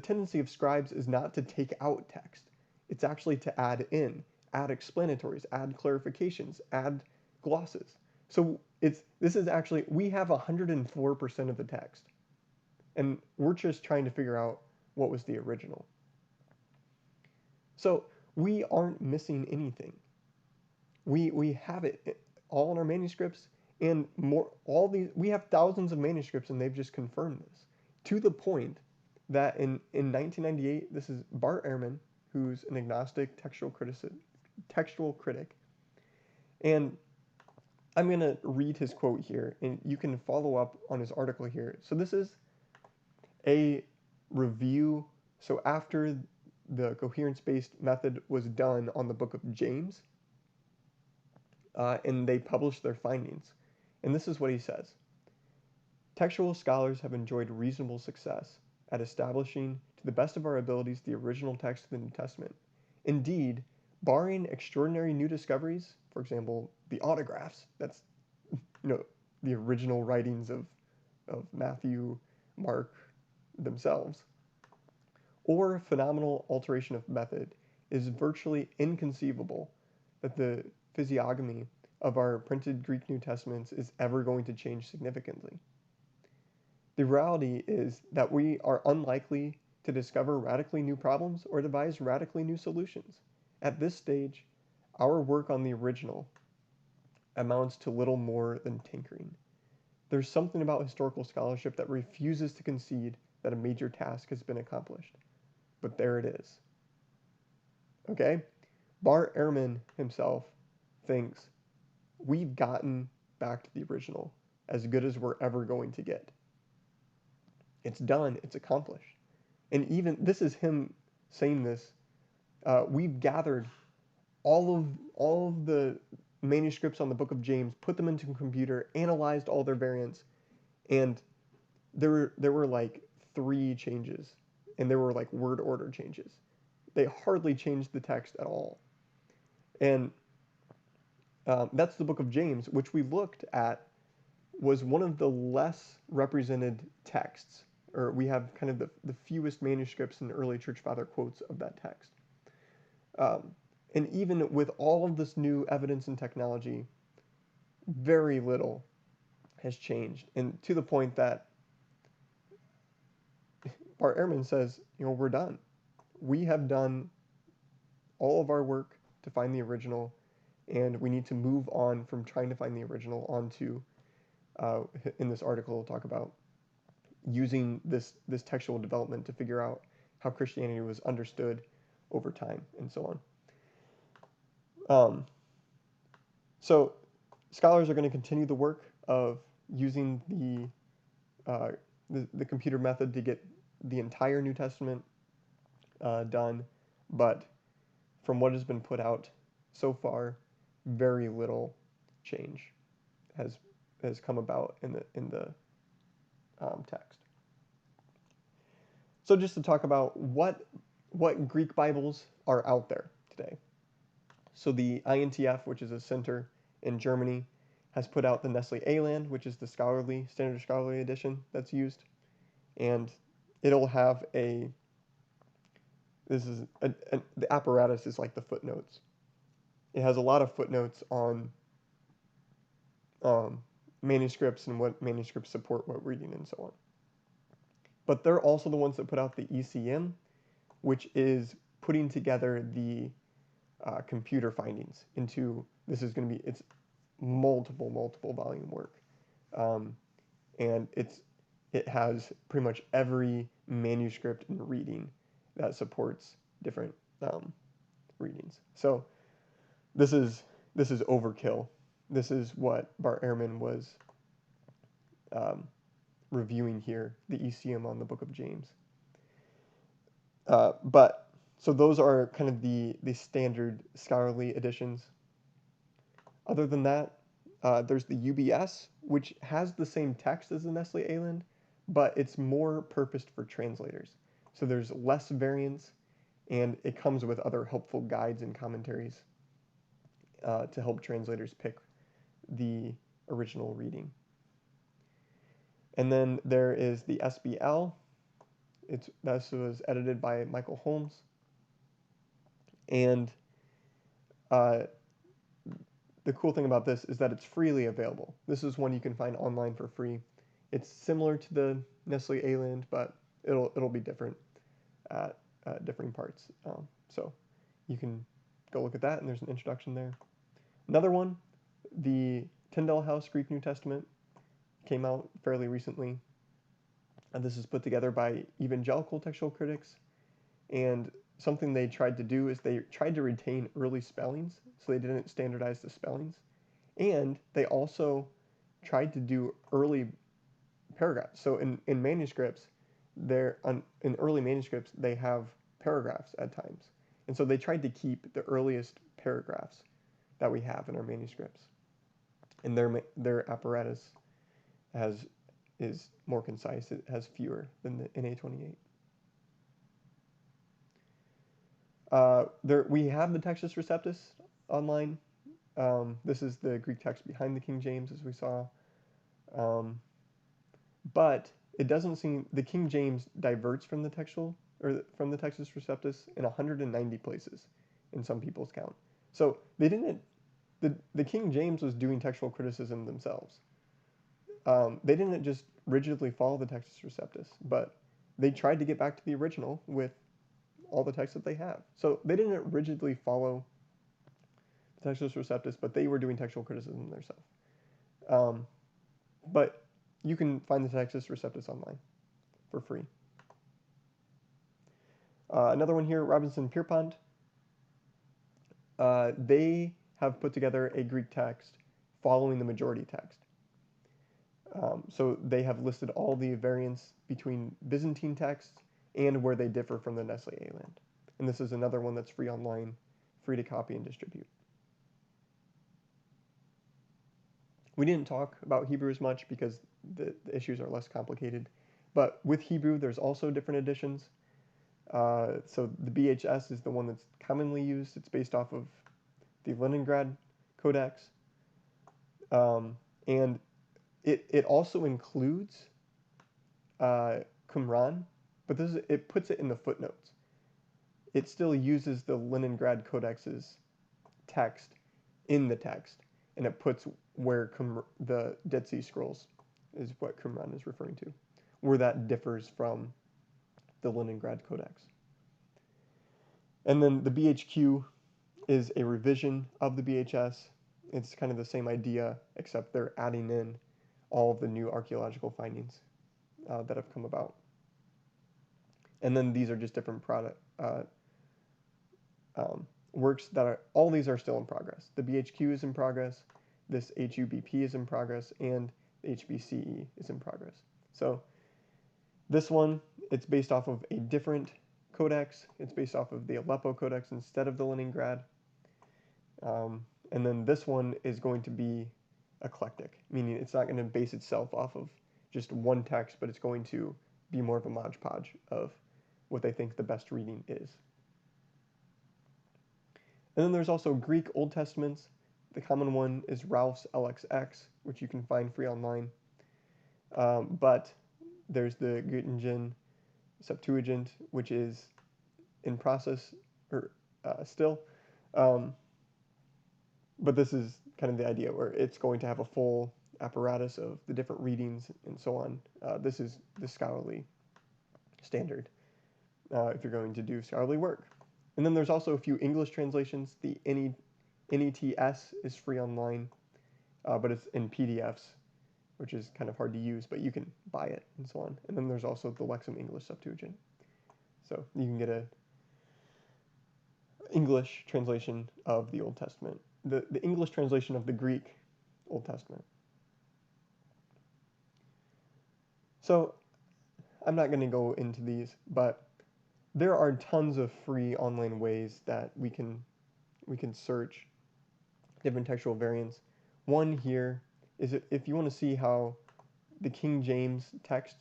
tendency of scribes is not to take out text. It's actually to add in, add explanatories, add clarifications, add glosses. So this is actually, we have 104% of the text. And we're just trying to figure out what was the original. So we aren't missing anything. We have it all in our manuscripts, and we have thousands of manuscripts, and they've just confirmed this to the point that in 1998, this is Bart Ehrman, who's an agnostic textual critic, and I'm going to read his quote here, and you can follow up on his article here. So this is a review. So after the coherence-based method was done on the book of James, and they published their findings. And this is what he says. Textual scholars have enjoyed reasonable success at establishing, to the best of our abilities, the original text of the New Testament. Indeed, Barring extraordinary new discoveries, for example, the autographs, that's, you know, the original writings of Matthew, Mark themselves, or phenomenal alteration of method, is virtually inconceivable that the physiognomy of our printed Greek New Testaments is ever going to change significantly. The reality is that we are unlikely to discover radically new problems or devise radically new solutions. At this stage, our work on the original amounts to little more than tinkering. There's something about historical scholarship that refuses to concede that a major task has been accomplished. But there it is. Okay? Bar Ehrman himself thinks we've gotten back to the original as good as we're ever going to get. It's done, it's accomplished. And even this is him saying this. We've gathered all of the manuscripts on the Book of James, put them into a computer, analyzed all their variants, and there were like 3 changes, and there were like word order changes. They hardly changed the text at all. And that's the Book of James, which we looked at was one of the less represented texts, or we have kind of the fewest manuscripts and early church father quotes of that text. And even with all of this new evidence and technology, very little has changed. And to the point that Bart Ehrman says, you know, we're done. We have done all of our work to find the original, and we need to move on from trying to find the original onto, in this article, we'll talk about using this textual development to figure out how Christianity was understood over time and so on. So scholars are going to continue the work of using the computer method to get the entire New Testament done, but from what has been put out so far, very little change has come about in the text. So just to talk about what Greek Bibles are out there today. So the INTF, which is a center in Germany, has put out the Nestle Aland, which is the standard scholarly edition that's used, and it'll have the apparatus is like the footnotes. It has a lot of footnotes on manuscripts and what manuscripts support what reading and so on. But they're also the ones that put out the ECM, which is putting together the computer findings into, this is going to be, it's multiple volume work. And it has pretty much every manuscript and reading that supports different readings. So this is overkill. This is what Bart Ehrman was reviewing here, the ECM on the Book of James. So those are kind of the standard scholarly editions. Other than that, there's the UBS, which has the same text as the Nestle Aland, but it's more purposed for translators. So there's less variance, and it comes with other helpful guides and commentaries to help translators pick the original reading. And then there is the SBL. This was edited by Michael Holmes. And the cool thing about this is that it's freely available. This is one you can find online for free. It's similar to the Nestle Aland, but it'll be different at differing parts. So you can go look at that, and there's an introduction there. Another one, the Tyndale House Greek New Testament, came out fairly recently. And this is put together by evangelical textual critics. And something they tried to do is they tried to retain early spellings, so they didn't standardize the spellings. And they also tried to do early paragraphs. So in manuscripts, in early manuscripts, they have paragraphs at times. And so they tried to keep the earliest paragraphs that we have in our manuscripts. And their apparatus is more concise. It has fewer than the NA28. There we have the Textus Receptus online. This is the Greek text behind the King James, as we saw. Um, but it doesn't seem the King James diverts from the textual or from the Textus Receptus in 190 places in some people's count. So they didn't. The King James was doing textual criticism themselves. They didn't just rigidly follow the Textus Receptus, but they tried to get back to the original with all the text that they have. So they didn't rigidly follow the Textus Receptus, but they were doing textual criticism themselves. But you can find the Textus Receptus online for free. Another one here, Robinson Pierpont. They have put together a Greek text following the majority text. So they have listed all the variants between Byzantine texts and where they differ from the Nestle Aland. And this is another one that's free online, free to copy and distribute. We didn't talk about Hebrew as much because the issues are less complicated. But with Hebrew, there's also different editions. So the BHS is the one that's commonly used. It's based off of the Leningrad Codex. And it also includes Qumran, but it puts it in the footnotes. It still uses the Leningrad Codex's text in the text, and it puts where the Dead Sea Scrolls is what Qumran is referring to, where that differs from the Leningrad Codex. And then the BHQ is a revision of the BHS. It's kind of the same idea, except they're adding in all of the new archaeological findings that have come about. And then these are just different works that are, all these are still in progress. The BHQ is in progress, this HUBP is in progress, and the HBCE is in progress. So this one, it's based off of a different codex. It's based off of the Aleppo Codex instead of the Leningrad. And then this one is going to be eclectic, meaning it's not going to base itself off of just one text, but it's going to be more of a modge podge of what they think the best reading is. And then there's also Greek Old Testaments. The common one is Ralph's LXX, which you can find free online. But there's the Göttingen Septuagint, which is in process or still. But this is kind of the idea where it's going to have a full apparatus of the different readings and so on. This is the scholarly standard if you're going to do scholarly work. And then there's also a few English translations. The NETS is free online, but it's in PDFs, which is kind of hard to use, but you can buy it and so on. And then there's also the Lexham English Septuagint. So you can get a English translation of the Old Testament, the English translation of the Greek Old Testament. So I'm not going to go into these, but there are tons of free online ways that we can search different textual variants. One here is if you want to see how the King James text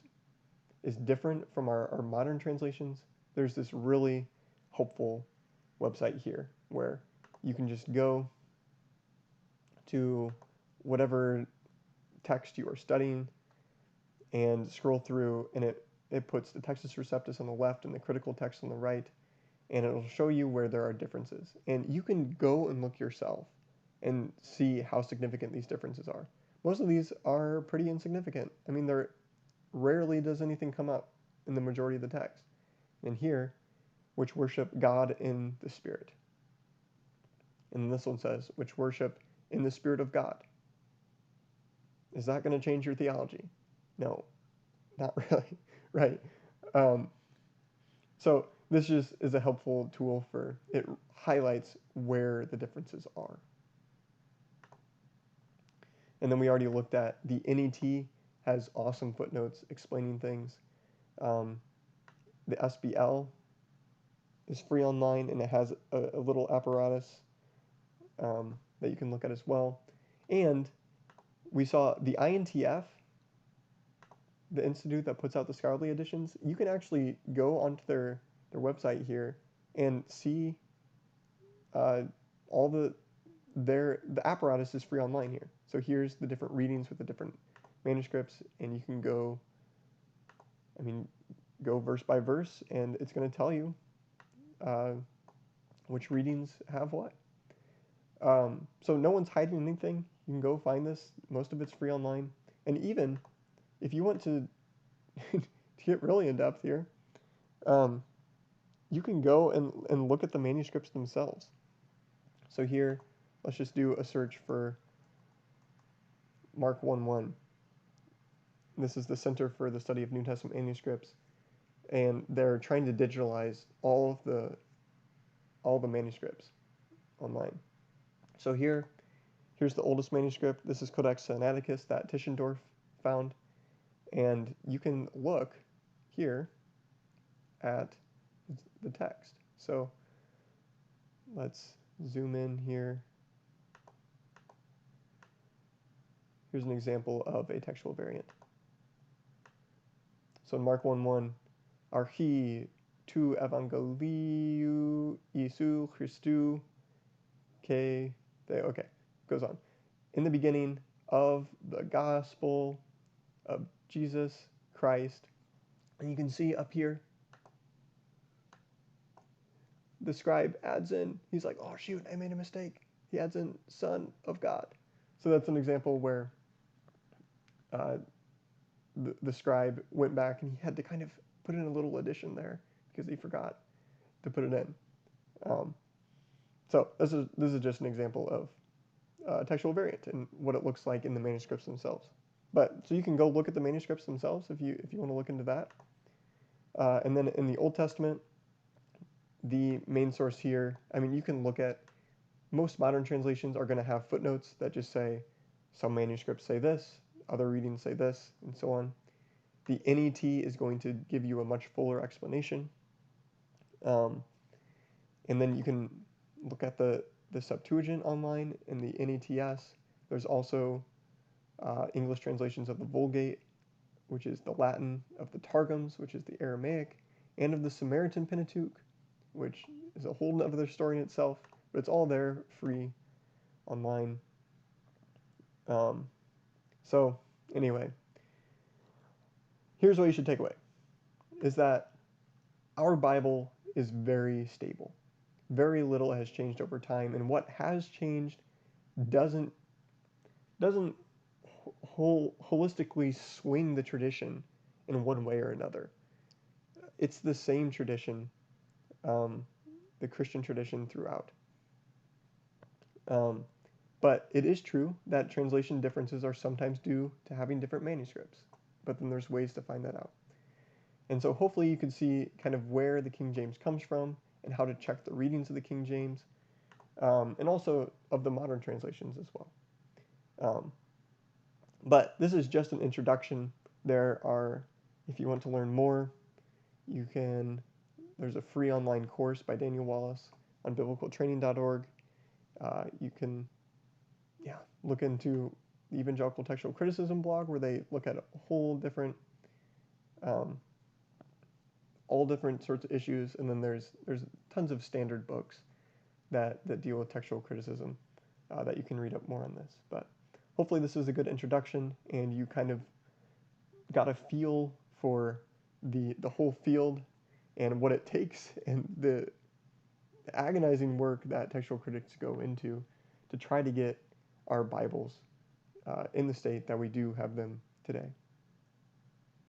is different from our modern translations, there's this really helpful website here where you can just go to whatever text you are studying and scroll through, and it puts the Textus Receptus on the left and the critical text on the right, and it'll show you where there are differences. And you can go and look yourself and see how significant these differences are. Most of these are pretty insignificant. I mean, rarely does anything come up in the majority of the text. And here, which worship God in the Spirit. And this one says, which worship in the Spirit of God. Is that going to change your theology? No, not really, right? So this just is a helpful tool for, it highlights where the differences are. And then we already looked at the NET has awesome footnotes explaining things. The SBL is free online, and it has a little apparatus that you can look at as well. And we saw the INTF, the institute that puts out the scholarly editions. You can actually go onto their website here and see all the apparatus is free online here. So here's the different readings with the different manuscripts, and you can go, I mean, go verse by verse, and it's going to tell you uh, which readings have what. So no one's hiding anything. You can go find this. Most of it's free online. And even if you want to, to get really in depth here, um, you can go and look at the manuscripts themselves. So here, let's just do a search for Mark 1:1. This is the Center for the Study of New Testament Manuscripts, and they're trying to digitalize all the manuscripts online. So here's the oldest manuscript. This is Codex Sinaiticus that Tischendorf found, and you can look here at the text. So let's zoom in here. Here's an example of a textual variant. So in Mark 1:1, Archi tu evangeliu Iesu Christu que okay, goes on. In the beginning of the gospel of Jesus Christ. And you can see up here, the scribe adds in, he's like, oh shoot, I made a mistake. He adds in Son of God. So that's an example where the scribe went back and he had to kind of put in a little addition there because he forgot to put it in. So this is just an example of textual variant and what it looks like in the manuscripts themselves. But so you can go look at the manuscripts themselves if you want to look into that. And then in the Old Testament, the main source here, I mean, you can look at most modern translations are going to have footnotes that just say some manuscripts say this, other readings say this, and so on. The NET is going to give you a much fuller explanation. And then you can look at the Septuagint online in the NETS. There's also English translations of the Vulgate, which is the Latin, of the Targums, which is the Aramaic, and of the Samaritan Pentateuch, which is a whole other story in itself, but it's all there free online. So anyway, here's what you should take away, is that our Bible is very stable. Very little has changed over time, and what has changed doesn't holistically swing the tradition in one way or another. It's the same tradition, the Christian tradition throughout. But it is true that translation differences are sometimes due to having different manuscripts, but then there's ways to find that out. And so hopefully you can see kind of where the King James comes from and how to check the readings of the King James, and also of the modern translations as well. But this is just an introduction. If you want to learn more, there's a free online course by Daniel Wallace on biblicaltraining.org. You can look into the Evangelical Textual Criticism blog, where they look at a whole different, all different sorts of issues, and then there's tons of standard books that deal with textual criticism that you can read up more on this. But hopefully this is a good introduction, and you kind of got a feel for the whole field and what it takes, and the agonizing work that textual critics go into to try to get our Bibles in the state that we do have them today.